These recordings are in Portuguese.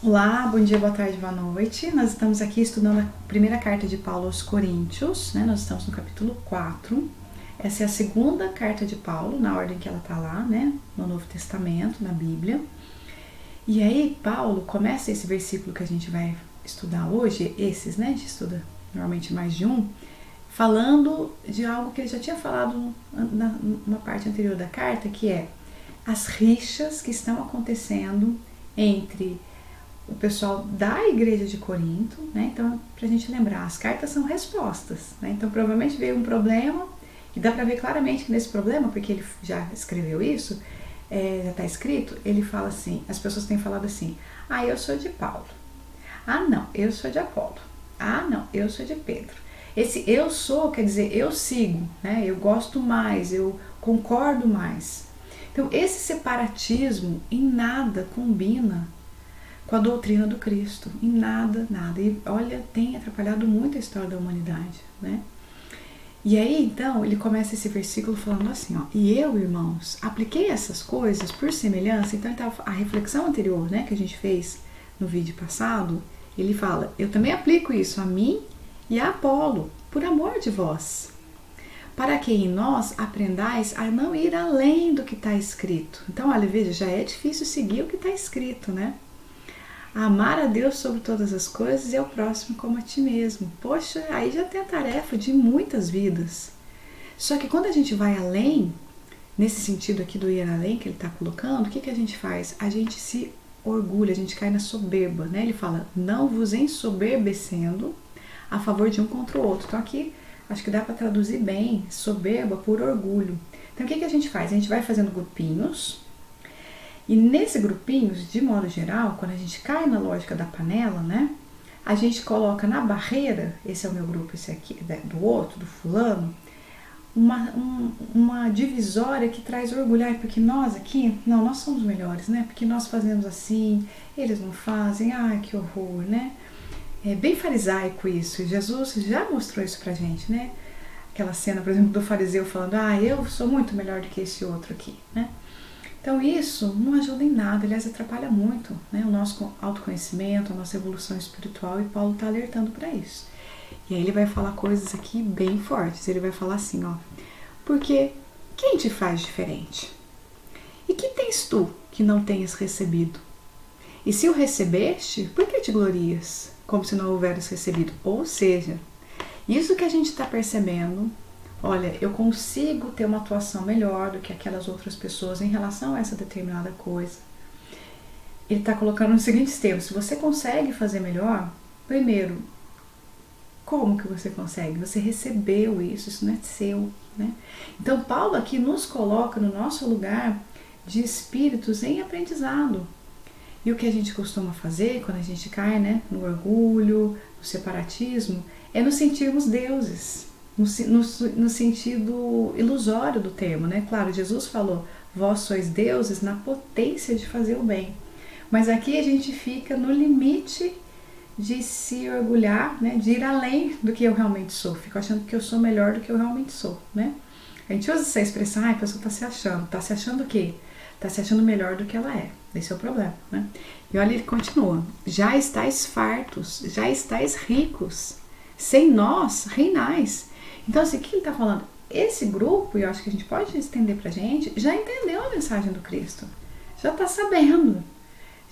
Olá, bom dia, boa tarde, boa noite. Nós estamos aqui estudando a primeira carta de Paulo aos Coríntios, né? Nós estamos no capítulo 4. Essa é a segunda carta de Paulo, na ordem que ela está lá, né? No Novo Testamento, na Bíblia. E aí, Paulo começa esse versículo que a gente vai estudar hoje, esses, né? A gente estuda normalmente mais de um, falando de algo que ele já tinha falado numa parte anterior da carta, que é as rixas que estão acontecendo entre o pessoal da igreja de Corinto, né? Então, pra gente lembrar, as cartas são respostas, né? Então, provavelmente veio um problema, e dá pra ver claramente que nesse problema, porque ele já escreveu isso, já tá escrito, ele fala assim, as pessoas têm falado assim, eu sou de Paulo, não, eu sou de Apolo, não, eu sou de Pedro. Esse eu sou quer dizer eu sigo, né? Eu gosto mais, eu concordo mais. Então, esse separatismo em nada combina com a doutrina do Cristo, em nada, nada. E olha, tem atrapalhado muito a história da humanidade, né? E aí, então, ele começa esse versículo falando assim, e eu, irmãos, apliquei essas coisas por semelhança. Então, a reflexão anterior, né, que a gente fez no vídeo passado, ele fala, eu também aplico isso a mim e a Apolo, por amor de vós, para que em nós aprendais a não ir além do que está escrito. Então, olha, veja, já é difícil seguir o que está escrito, né? Amar a Deus sobre todas as coisas e ao próximo como a ti mesmo. Poxa, aí já tem a tarefa de muitas vidas. Só que quando a gente vai além, nesse sentido aqui do ir além que ele está colocando, o que a gente faz? A gente se orgulha, a gente cai na soberba, né? Ele fala, não vos ensoberbecendo a favor de um contra o outro. Então aqui, acho que dá para traduzir bem, soberba por orgulho. Então o que a gente faz? A gente vai fazendo grupinhos, e nesse grupinhos, de modo geral, quando a gente cai na lógica da panela, né? A gente coloca na barreira, esse é o meu grupo, esse aqui, do outro, do fulano, uma divisória que traz orgulho, porque nós aqui, não, nós somos melhores, né? Porque nós fazemos assim, eles não fazem, que horror, né? É bem farisaico isso, e Jesus já mostrou isso pra gente, né? Aquela cena, por exemplo, do fariseu falando, eu sou muito melhor do que esse outro aqui, né? Então isso não ajuda em nada, aliás atrapalha muito, né, o nosso autoconhecimento, a nossa evolução espiritual, e Paulo está alertando para isso. E aí ele vai falar coisas aqui bem fortes, ele vai falar assim, porque quem te faz diferente? E que tens tu que não tenhas recebido? E se o recebeste, por que te glorias, como se não houveras recebido? Ou seja, isso que a gente está percebendo, olha, eu consigo ter uma atuação melhor do que aquelas outras pessoas em relação a essa determinada coisa. Ele está colocando nos seguintes termos, se você consegue fazer melhor, primeiro, como que você consegue? Você recebeu isso não é seu, né? Então Paulo aqui nos coloca no nosso lugar de espíritos em aprendizado. E o que a gente costuma fazer quando a gente cai, né, no orgulho, no separatismo, é nos sentirmos deuses. No sentido ilusório do termo, né? Claro, Jesus falou, vós sois deuses na potência de fazer o bem. Mas aqui a gente fica no limite de se orgulhar, né? De ir além do que eu realmente sou. Fico achando que eu sou melhor do que eu realmente sou, né? A gente usa essa expressão, a pessoa está se achando. Está se achando o quê? Está se achando melhor do que ela é. Esse é o problema, né? E olha, ele continua. Já estáis fartos, já estáis ricos. Sem nós, reinais. Então, assim, o que ele está falando? Esse grupo, e eu acho que a gente pode estender pra gente, já entendeu a mensagem do Cristo. Já está sabendo.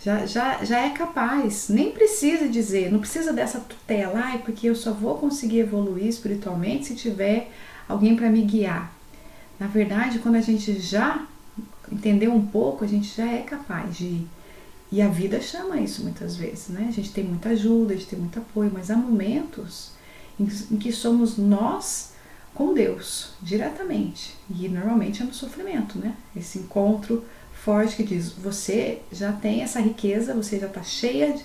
Já é capaz. Nem precisa dizer, não precisa dessa tutela, porque eu só vou conseguir evoluir espiritualmente se tiver alguém para me guiar. Na verdade, quando a gente já entendeu um pouco, a gente já é capaz de ir. E a vida chama isso muitas vezes, né? A gente tem muita ajuda, a gente tem muito apoio, mas há momentos em que somos nós com Deus, diretamente. E normalmente é no sofrimento, né? Esse encontro forte que diz, você já tem essa riqueza, você já está cheia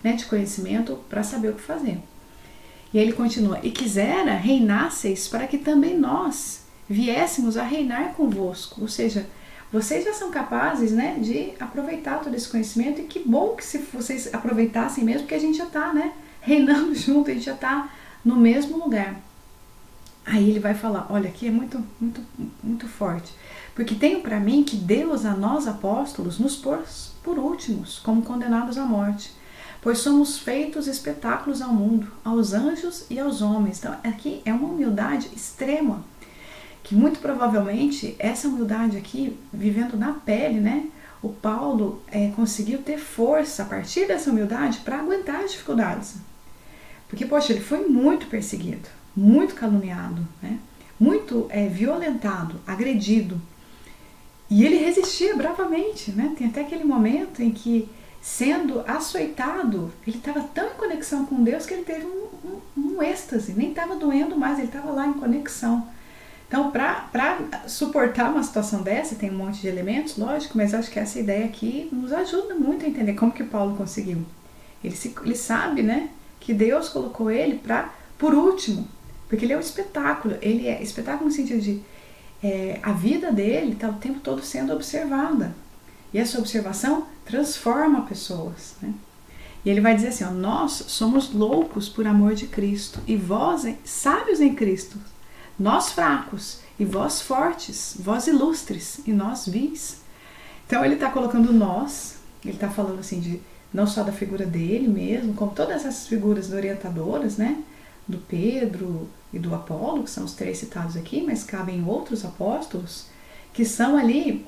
de conhecimento para saber o que fazer. E aí ele continua, e quisera reinasseis para que também nós viéssemos a reinar convosco. Ou seja, vocês já são capazes, né, de aproveitar todo esse conhecimento, e que bom que se vocês aproveitassem mesmo, porque a gente já está, né, reinando junto, a gente já está no mesmo lugar. Aí ele vai falar, olha, aqui é muito, muito, muito forte. Porque tenho para mim que Deus a nós apóstolos nos pôs por últimos, como condenados à morte, pois somos feitos espetáculos ao mundo, aos anjos e aos homens. Então aqui é uma humildade extrema, que muito provavelmente essa humildade aqui, vivendo na pele, né, o Paulo conseguiu ter força a partir dessa humildade para aguentar as dificuldades. Porque, poxa, ele foi muito perseguido, muito caluniado, né, muito violentado, agredido. E ele resistia bravamente, né? Tem até aquele momento em que, sendo açoitado, ele estava tão em conexão com Deus que ele teve um êxtase, nem estava doendo mais, ele estava lá em conexão. Então, para suportar uma situação dessa, tem um monte de elementos, lógico, mas acho que essa ideia aqui nos ajuda muito a entender como que Paulo conseguiu. Ele sabe, né, que Deus colocou ele por último, porque ele é um espetáculo. Ele é espetáculo no sentido de a vida dele está o tempo todo sendo observada. E essa observação transforma pessoas, né? E ele vai dizer assim, ó, nós somos loucos por amor de Cristo, e vós sábios em Cristo, nós fracos, e vós fortes, vós ilustres, e nós vis. Então ele está colocando nós, ele está falando assim, não só da figura dele mesmo, como todas essas figuras orientadoras, né? Do Pedro e do Apolo, que são os 3 citados aqui, mas cabem outros apóstolos, que são ali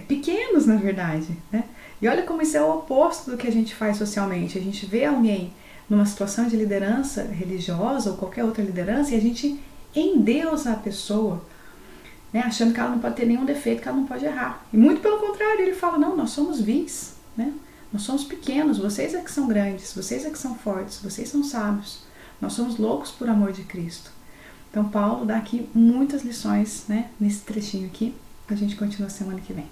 pequenos, na verdade, né? E olha como isso é o oposto do que a gente faz socialmente. A gente vê alguém numa situação de liderança religiosa ou qualquer outra liderança e a gente endeusa a pessoa, né? Achando que ela não pode ter nenhum defeito, que ela não pode errar. E muito pelo contrário, ele fala, não, nós somos vis, né? Nós somos pequenos, vocês é que são grandes, vocês é que são fortes, vocês são sábios. Nós somos loucos por amor de Cristo. Então Paulo dá aqui muitas lições, né, nesse trechinho aqui. A gente continua semana que vem.